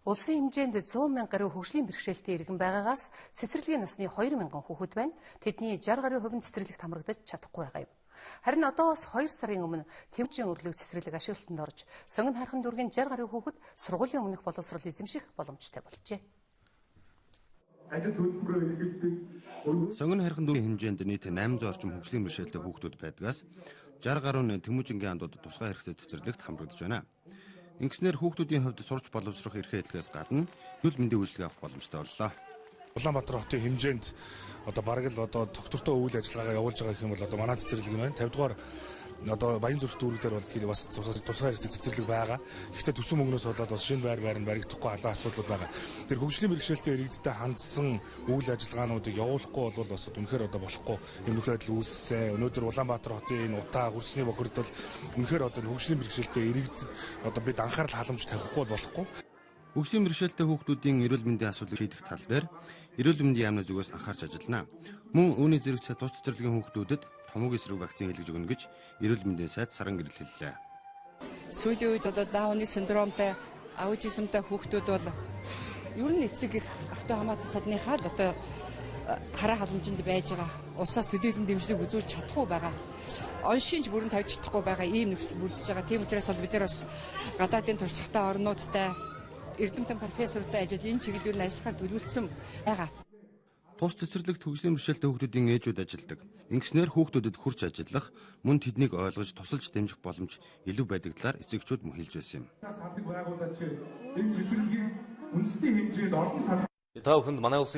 Улсын хэмжээнд 100 мянга гаруй хөгжлийн бэрхшээлтэй иргэн байгаагаас цэцэрлэгийн насны 2 мянган хүүхэд байна. Тэдний 60 гаруй хувь нь цэцэрлэгт хамрагдаж чадахгүй байгаа юм. Харин одоос 2 сарын өмнө Тэмжин өрлөг цэцэрлэг ашиглалтанд орж, Сонгон хайрхан дүүргийн 60 гаруй хүүхэд сургуулийн өмнөх боловсрол эзэмших боломжтой болжээ. Ажил хөтөлбөрөөр эрхэлдэг. Сонгон хайрхан дүүргийн хэмжээнд нийт 800 орчим хөгжлийн бэрхшээлтэй хүүхдүүд байдгаас 60 гаруй нь Тэмүжингийн андууд тусгай хэрэгсэл цэцэрлэгт хамрагдаж байна. Ингэснээр хүүхдүүдийн хувьд сурч боловсрох эрхээ хэлхээс гадна эрүүл мэндийн үйлчилгээ авах боломжтой боллоо. Улаанбаатар хотын хэмжээнд бараг л доктортой үйл ажиллагаа явуулж байгаа гэх юм бол манай цэцэрлэг юм байна. 50 дугаар Баян зүрх дүүрэг дээр бол бас тусгай хэрэгцээ цэцэрлэг байгаа. Гэхдээ төсөн мөнгнөөс болоод бас шинэ байр баригдахгүй халуун асуудлууд байгаа. Тэр хөгжлийн бэрхшээлтэй иргэдтэй хандсан үйл ажиллагаануудыг явуулахгүй бол бас үнэхээр болохгүй юм нөхцөл байдал үүссэн. Өнөөдөр Улаанбаатар хотын энэ утаа хөрсний бохирд бол үнэхээр хөгжлийн бэрхшээлтэй иргэд бид анхаарал халамж тавихгүй болохгүй. Хөгжлийн бэрхшээлтэй хүүхдүүдийн эрүүл мэндийн асуудлыг шийдэх тал дээр эрүүл мэндийн яамны зүгээс анхаарч ажиллана. Мөн үүний зэрэгцээ тус цэцэрлэгийн хүүхдүүдэд томоогийн эсрэг вакцин хийлгэж өгнө гэж эрүүл мэндийн сайд Саран гэрэл хэллээ. Сүүлийн үед Дауны синдромтой, аутизмтай хүүхдүүд бол ер нь эцэг их автоо хамгаалалтын садныхаа хараа халамжинд байж байгаа. Улсаас төдийлөн дэмжлэг үзүүлж чадахгүй байгаа. Оншинж бүрэн тавьж чадахгүй байгаа ийм нөхцөл бүрдэж байгаа. Тийм учраас бид нар бас гадаадын туршлагатай орнуудтай эрдэмтэн профессортай ажиллаж энэ чиглэлээр нь ажиллахаар төлөвлөсөн байгаа. Тус цэцэрлэгт хөгжлийн бэрхшээлтэй хүүхдүүдийн ээжүүд ажилладаг. Ингэснээр хүүхдүүдэд хурц ажиллах, мөн тэднийг ойлгож тусалж дэмжих боломж илүү байдаг талаар эцэгчүүд мөн хэлж байсан юм. Сандаг байгууллагч энэ цэцэрлэгийн үндэсний хэмжээнд олон санал. Та бүхэнд манай улсын